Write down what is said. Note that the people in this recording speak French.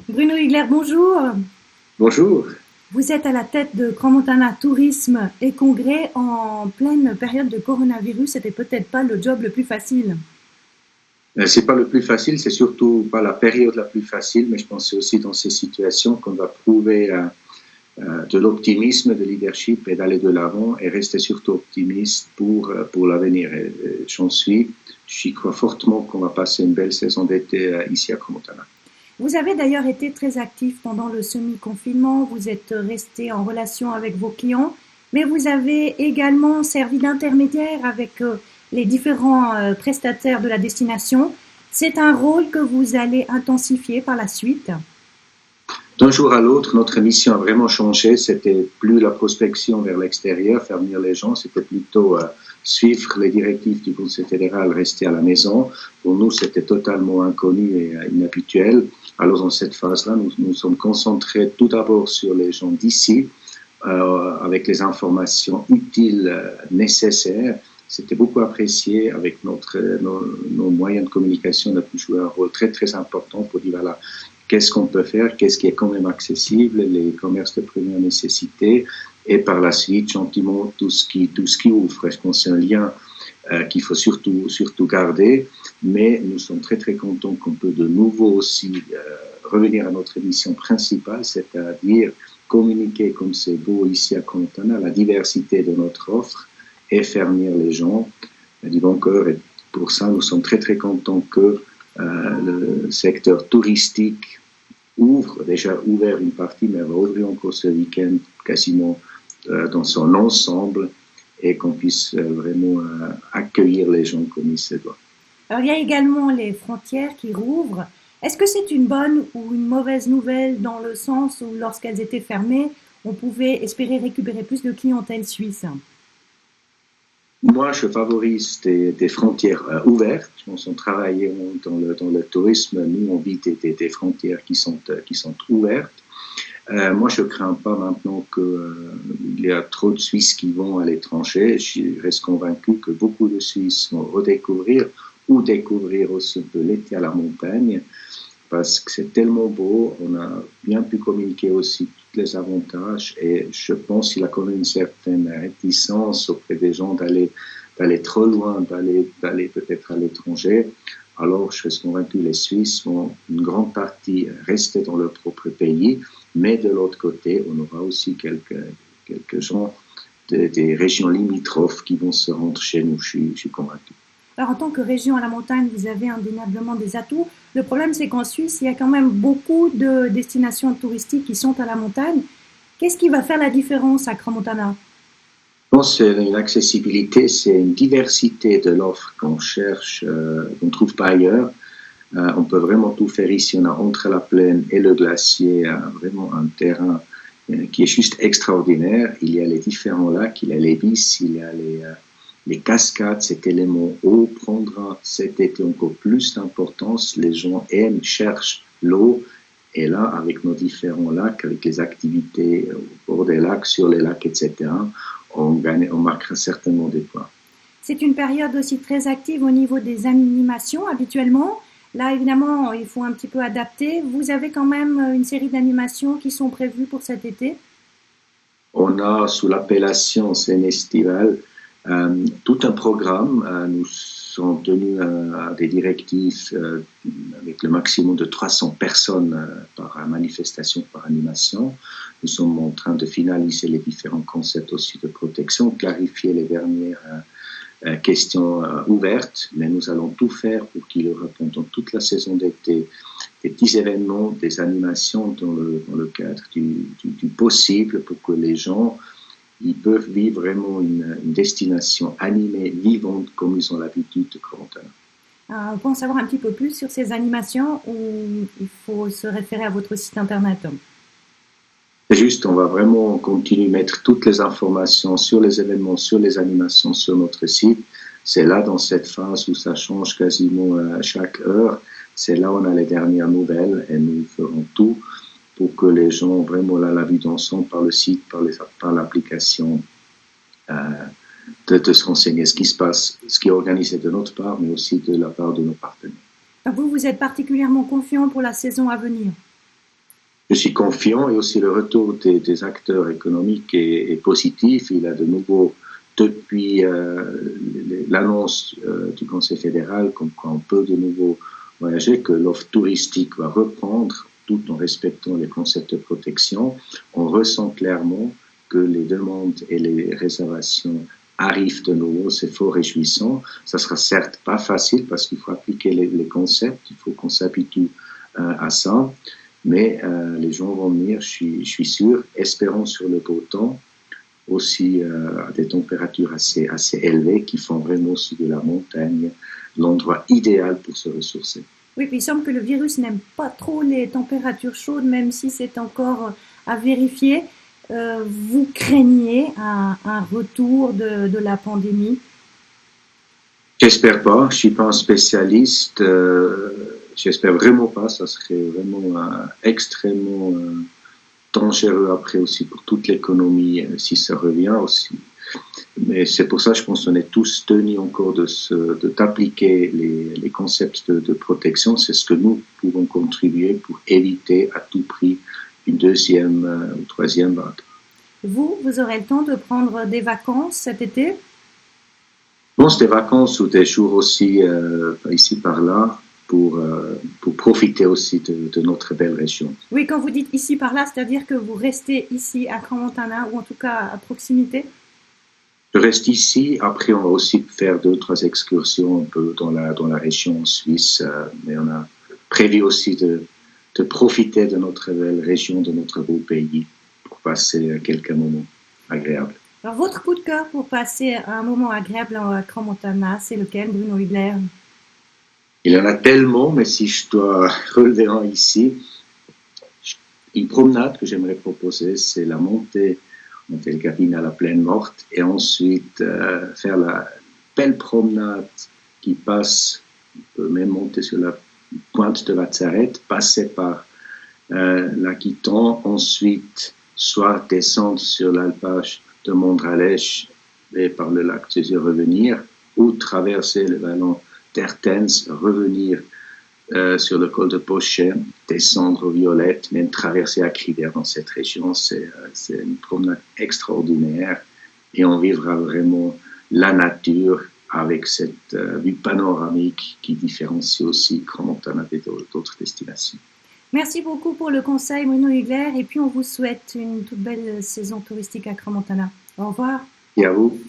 Bruno Hugler, bonjour. Bonjour. Vous êtes à la tête de Crans-Montana Tourisme et Congrès en pleine période de coronavirus. C'était peut-être pas le job le plus facile. C'est pas le plus facile, c'est surtout pas la période la plus facile, mais je pense que c'est aussi dans ces situations qu'on va prouver de l'optimisme, de leadership et d'aller de l'avant et rester surtout optimiste pour l'avenir. Et j'y crois fortement qu'on va passer une belle saison d'été ici à Crans-Montana. Vous avez d'ailleurs été très actif pendant le semi-confinement. Vous êtes resté en relation avec vos clients, mais vous avez également servi d'intermédiaire avec les différents prestataires de la destination. C'est un rôle que vous allez intensifier par la suite. D'un jour à l'autre, notre mission a vraiment changé. C'était plus la prospection vers l'extérieur, faire venir les gens, c'était plutôt suivre les directives du Conseil fédéral, rester à la maison. Pour nous, c'était totalement inconnu et inhabituel. Alors, dans cette phase-là, nous sommes concentrés tout d'abord sur les gens d'ici, avec les informations utiles nécessaires. C'était beaucoup apprécié avec nos moyens de communication. On a pu jouer un rôle très, très important pour dire, voilà, qu'est-ce qu'on peut faire, qu'est-ce qui est quand même accessible, les commerces de première nécessité, et par la suite, gentiment, tout ce qui ouvre. Je pense que c'est un lien qu'il faut surtout garder, mais nous sommes très, très contents qu'on peut de nouveau aussi revenir à notre mission principale, c'est-à-dire communiquer comme c'est beau ici à Crans-Montana, la diversité de notre offre et faire venir les gens du bon cœur. Et pour ça, nous sommes très, très contents que le secteur touristique déjà ouvert une partie, mais va ouvrir encore ce week-end quasiment dans son ensemble et qu'on puisse vraiment accueillir les gens comme il se doit. Alors, il y a également les frontières qui rouvrent. Est-ce que c'est une bonne ou une mauvaise nouvelle dans le sens où lorsqu'elles étaient fermées, on pouvait espérer récupérer plus de clientèle suisse? Moi, je favorise des frontières ouvertes. On travaille dans le tourisme. Nous, on vit des frontières qui sont ouvertes. Moi, je ne crains pas maintenant qu'il y a trop de Suisses qui vont à l'étranger. Je reste convaincu que beaucoup de Suisses vont redécouvrir ou découvrir aussi un peu l'été à la montagne parce que c'est tellement beau. On a bien pu communiquer aussi tous les avantages et je pense qu'il y a quand même une certaine réticence auprès des gens d'aller trop loin, d'aller peut-être à l'étranger. Alors, je suis convaincu que les Suisses vont une grande partie rester dans leur propre pays, mais de l'autre côté, on aura aussi quelques gens des régions limitrophes qui vont se rendre chez nous, je suis convaincu. Alors, en tant que région à la montagne, vous avez indéniablement des atouts. Le problème, c'est qu'en Suisse, il y a quand même beaucoup de destinations touristiques qui sont à la montagne. Qu'est-ce qui va faire la différence à Crans-Montana? Je pense que c'est une accessibilité, c'est une diversité de l'offre qu'on cherche, qu'on ne trouve pas ailleurs. On peut vraiment tout faire ici. On a entre la plaine et le glacier vraiment un terrain qui est juste extraordinaire. Il y a les différents lacs, il y a les bis, il y a les cascades. Cet élément eau prendra cet été encore plus d'importance. Les gens aiment, cherchent l'eau. Et là, avec nos différents lacs, avec les activités au bord des lacs, sur les lacs, etc., on marquera certainement des points. C'est une période aussi très active au niveau des animations habituellement. Là, évidemment, il faut un petit peu adapter. Vous avez quand même une série d'animations qui sont prévues pour cet été? On a, sous l'appellation scène estivale, tout un programme. Nous sommes tenus à des directives avec le maximum de 300 personnes par manifestation, par animation. Nous sommes en train de finaliser les différents concepts aussi de protection, clarifier les dernières questions ouvertes, mais nous allons tout faire pour qu'il y aura pendant toute la saison d'été des petits événements, des animations dans le cadre du possible pour que les gens ils peuvent vivre vraiment une destination animée, vivante, comme ils ont l'habitude de Crans-Montana. On peut en savoir un petit peu plus sur ces animations ou il faut se référer à votre site internet? C'est juste, on va vraiment continuer à mettre toutes les informations sur les événements, sur les animations sur notre site. C'est là, dans cette phase où ça change quasiment à chaque heure, c'est là où on a les dernières nouvelles et nous ferons tout pour que les gens ont vraiment la vue d'ensemble par le site, par l'application, de se renseigner ce qui se passe, ce qui est organisé de notre part, mais aussi de la part de nos partenaires. Vous êtes particulièrement confiant pour la saison à venir? Je suis confiant et aussi le retour des acteurs économiques est positif. Il a de nouveau, depuis l'annonce du Conseil fédéral, comme quoi on peut de nouveau voyager, que l'offre touristique va reprendre tout en respectant les concepts de protection. On ressent clairement que les demandes et les réservations arrivent de nouveau, c'est fort réjouissant. Ça sera certes pas facile parce qu'il faut appliquer les concepts, il faut qu'on s'habitue à ça. Mais les gens vont venir, je suis sûr, espérant sur le beau temps, aussi à des températures assez élevées qui font vraiment aussi de la montagne l'endroit idéal pour se ressourcer. Oui, puis il semble que le virus n'aime pas trop les températures chaudes, même si c'est encore à vérifier. Vous craignez un retour de la pandémie? J'espère pas, je suis pas un spécialiste, j'espère vraiment pas, ça serait vraiment extrêmement dangereux après aussi pour toute l'économie si ça revient aussi. Mais c'est pour ça, je pense qu'on est tous tenus encore d'appliquer les concepts de protection. C'est ce que nous pouvons contribuer pour éviter à tout prix une deuxième ou troisième vague. Vous aurez le temps de prendre des vacances cet été? Bon, c'est des vacances ou des jours aussi ici par là pour profiter aussi de notre belle région. Oui, quand vous dites ici par là, c'est-à-dire que vous restez ici à Crans-Montana ou en tout cas à proximité? Je reste ici. Après, on va aussi faire d'autres excursions un peu dans la région suisse. Mais on a prévu aussi de profiter de notre belle région, de notre beau pays, pour passer quelques moments agréables. Alors, votre coup de cœur pour passer un moment agréable à Crans-Montana, c'est lequel, Bruno Hubler? Il y en a tellement, mais si je dois relever un ici, une promenade que j'aimerais proposer, c'est la montée le cabine à la plaine morte et ensuite faire la belle promenade qui passe, on peut même monter sur la pointe de Vazaret, passer par l'Aquiton, ensuite soit descendre sur l'alpage de Mondralèche et par le lac Césieux revenir, ou traverser le vallon d'Ertens, revenir sur le col de Pochet, descendre aux Violettes, même traverser à Crider dans cette région. C'est une promenade extraordinaire et on vivra vraiment la nature avec cette vue panoramique qui différencie aussi Crans-Montana d'autres destinations. Merci beaucoup pour le conseil, Bruno Hubler, et puis on vous souhaite une toute belle saison touristique à Crans-Montana. Au revoir. Et à vous.